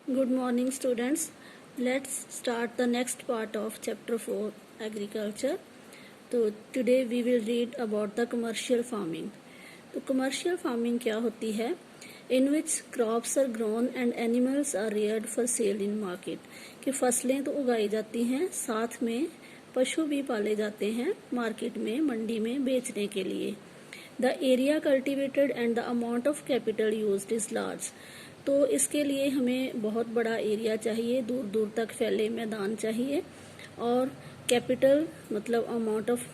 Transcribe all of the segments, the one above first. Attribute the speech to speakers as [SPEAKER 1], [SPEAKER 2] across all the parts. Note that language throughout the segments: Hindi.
[SPEAKER 1] Good morning, students. Let's start the next part of chapter 4 agriculture. तो today we will read about the commercial farming. तो commercial farming क्या होती है? In which crops are grown and animals are reared for sale in market. कि फसलें तो उगाई जाती हैं, साथ में पशु भी पाले जाते हैं मार्केट में, मंडी में बेचने के लिए. The area cultivated and the amount of capital used is large. तो इसके लिए हमें बहुत बड़ा एरिया चाहिए, दूर दूर तक फैले मैदान चाहिए, और कैपिटल मतलब अमाउंट ऑफ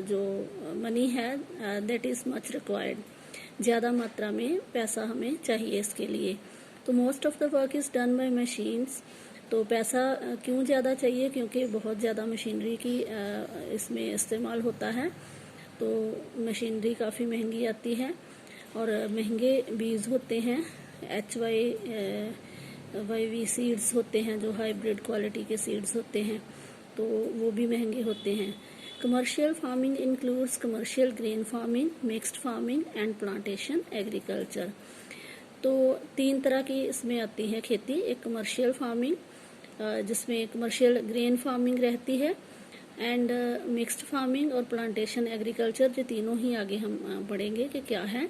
[SPEAKER 1] जो मनी है दैट इज़ मच रिक्वायर्ड, ज़्यादा मात्रा में पैसा हमें चाहिए इसके लिए. तो most of the work is done by machines. तो पैसा क्यों ज़्यादा चाहिए? क्योंकि बहुत ज़्यादा मशीनरी की इसमें इस्तेमाल होता है. तो मशीनरी काफ़ी महंगी आती है और महंगे बीज होते हैं. HYV सीड्स होते हैं जो हाइब्रिड क्वालिटी के सीड्स होते हैं, तो वो भी महंगे होते हैं. Commercial farming includes commercial grain farming, mixed farming and plantation agriculture. तो 3 तरह की इसमें आती है खेती. एक कमर्शियल फार्मिंग जिसमें कमर्शियल ग्रेन फार्मिंग रहती है, एंड मिक्स्ड फार्मिंग और प्लांटेशन एग्रीकल्चर. ये तीनों ही आगे हम पढ़ेंगे कि क्या है.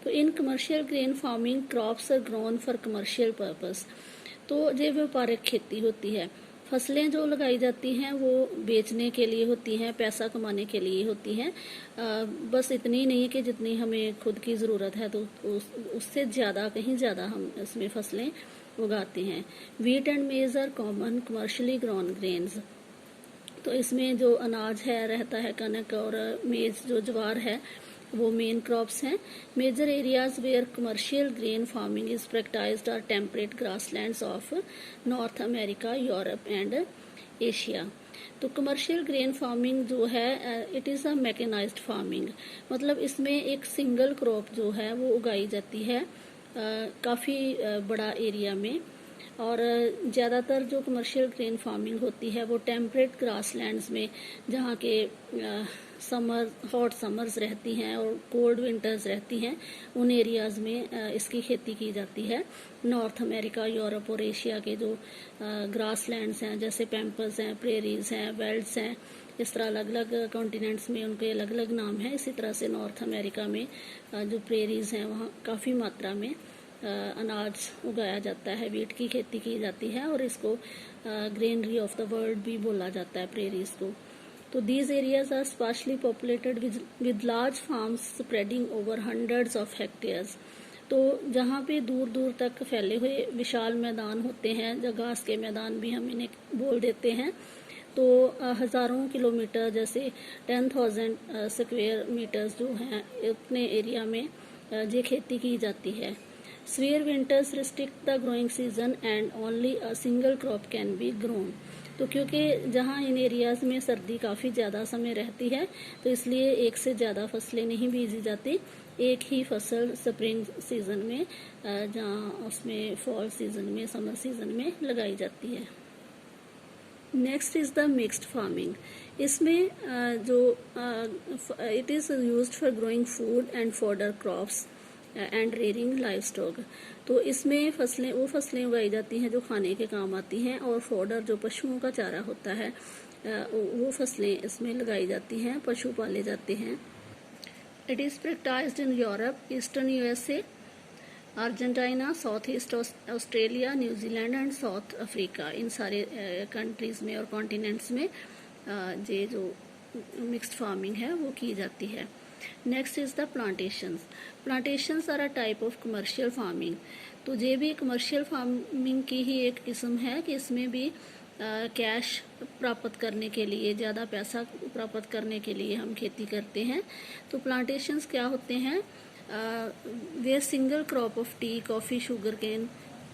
[SPEAKER 1] तो in commercial grain farming crops are grown for commercial purpose. तो ये व्यापारिक खेती होती है. फसलें जो लगाई जाती हैं वो बेचने के लिए होती हैं, पैसा कमाने के लिए होती हैं. बस इतनी नहीं कि जितनी हमें खुद की ज़रूरत है, तो उससे ज़्यादा, कहीं ज़्यादा हम इसमें फसलें उगाते हैं. Wheat and maize are common commercially grown grains. तो इसमें जो अनाज है रहता है, कनक और मेज जो ज्वार है, वो मेन क्रॉप्स हैं. Major areas where commercial grain farming is practised are temperate grasslands of North America, Europe and Asia. तो कमर्शियल ग्रेन फार्मिंग जो है it is a mechanised farming. मतलब इसमें एक सिंगल क्रॉप जो है वो उगाई जाती है काफ़ी बड़ा एरिया में. और ज़्यादातर जो कमर्शियल ग्रेन फार्मिंग होती है वो टेम्परेट ग्रासलैंड्स में, जहाँ के हॉट समर्स रहती हैं और कोल्ड विंटर्स रहती हैं, उन एरियाज़ में इसकी खेती की जाती है. नॉर्थ अमेरिका, यूरोप और एशिया के जो ग्रासलैंड्स हैं, जैसे पैम्पर्स हैं, प्रेरीज हैं, वेल्ड्स हैं, इस तरह अलग अलग कॉन्टिनेंट्स में उनके अलग अलग नाम हैं. इसी तरह से नॉर्थ अमेरिका में जो प्रेरीज हैं वहाँ काफ़ी मात्रा में अनाज उगाया जाता है, वीट की खेती की जाती है, और इसको ग्रेनरी ऑफ द वर्ल्ड भी बोला जाता है प्रेरीज को. तो these areas are sparsely populated with large farms spreading over hundreds of hectares. तो जहाँ पे दूर दूर तक फैले हुए विशाल मैदान होते हैं, जो घास के मैदान भी हम इन्हें बोल देते हैं, तो हज़ारों किलोमीटर, जैसे 10,000 स्क्वायर मीटर्स जो हैं, उतने एरिया में ये खेती की जाती है. Severe winters restrict the growing season and only a single crop can be grown. तो क्योंकि जहाँ इन एरियाज़ में सर्दी काफ़ी ज़्यादा समय रहती है, तो इसलिए एक से ज़्यादा फसलें नहीं बीजी जाती. एक ही फसल स्प्रिंग सीजन में, जहाँ उसमें फॉल सीजन में, समर सीजन में लगाई जाती है. Next is the mixed farming. इसमें जो it is used for growing food and fodder crops and rearing live stock. तो इसमें वो फसलें उगाई जाती हैं जो खाने के काम आती हैं, और फॉडर जो पशुओं का चारा होता है वो फसलें इसमें लगाई जाती हैं, पशु पाले जाते हैं. It is practised in Europe, eastern USA, Argentina, south east Australia, New Zealand and South Africa. इन सारे कंट्रीज़ में और कॉन्टिनेंट्स में ये जो मिक्स्ड फार्मिंग है वो की जाती है. Next is the plantations. Plantations are a type of commercial farming. तो ये भी कमर्शियल फार्मिंग की ही एक किस्म है कि इसमें भी कैश प्राप्त करने के लिए, ज़्यादा पैसा प्राप्त करने के लिए हम खेती करते हैं. तो प्लांटेशंस क्या होते हैं? वे single crop of tea, coffee, sugar cane,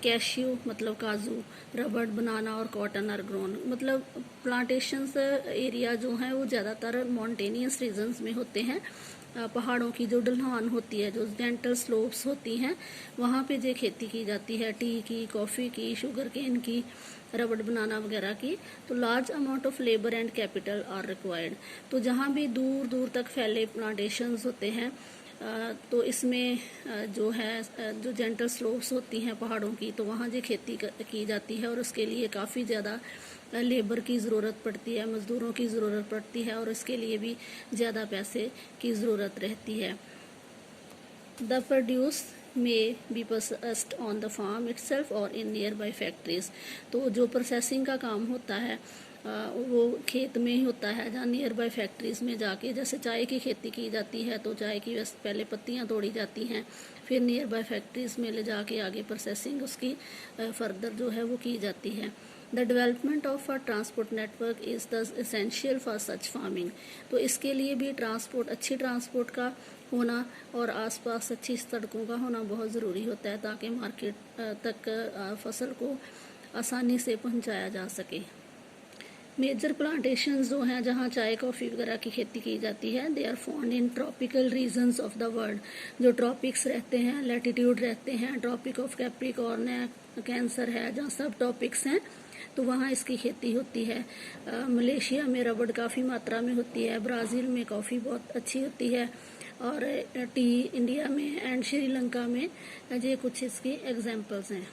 [SPEAKER 1] cashew मतलब काजू, रबड़, बनाना और कॉटन आर ग्रोन. मतलब प्लांटेशंस एरिया जो हैं वो ज़्यादातर माउंटेनियस रीजन्स में होते हैं. पहाड़ों की जो ढलान होती है, जो जेंटल स्लोप्स होती हैं, वहाँ पे ये खेती की जाती है, टी की, कॉफ़ी की, शुगर केन की, रबड़, बनाना वगैरह की. तो large amount of labour and capital R required. तो जहाँ भी दूर दूर तक फैले प्लांटेशंस होते हैं तो इसमें जो है जो जेंटल स्लोप्स होती हैं पहाड़ों की, तो वहाँ जो खेती की जाती है और उसके लिए काफ़ी ज़्यादा लेबर की ज़रूरत पड़ती है, मज़दूरों की ज़रूरत पड़ती है और इसके लिए भी ज़्यादा पैसे की ज़रूरत रहती है। The produce may be processed on the farm itself or in nearby factories। तो जो प्रोसेसिंग का काम होता है वो खेत में ही होता है, जहाँ नियर बाय फैक्ट्रीज़ में जाके, जैसे चाय की खेती की जाती है तो चाय की पहले पत्तियाँ तोड़ी जाती हैं, फिर नियर बाय फैक्ट्रीज़ में ले जाके आगे प्रोसेसिंग उसकी फर्दर जो है वो की जाती है। The development of a transport network is the essential for such farming. तो इसके लिए भी अच्छी ट्रांसपोर्ट का होना और आसपास अच्छी सड़कों का होना बहुत ज़रूरी होता है, ताकि मार्केट तक फसल को आसानी से पहुंचाया जा सके। मेजर प्लांटेशंस जो हैं जहाँ चाय कॉफ़ी वगैरह की खेती की जाती है, they are found in tropical regions of the world. जो ट्रॉपिक्स रहते हैं, लैटिट्यूड रहते हैं, ट्रॉपिक ऑफ कैप्रिकॉर्न है, कैंसर है, जहाँ सब टॉपिक्स हैं तो वहाँ इसकी खेती होती है। मलेशिया में रबड़ काफ़ी मात्रा में होती है, ब्राज़ील में कॉफ़ी बहुत अच्छी होती है और टी इंडिया में एंड श्रीलंका में, ये कुछ इसकी एग्जांपल्स हैं।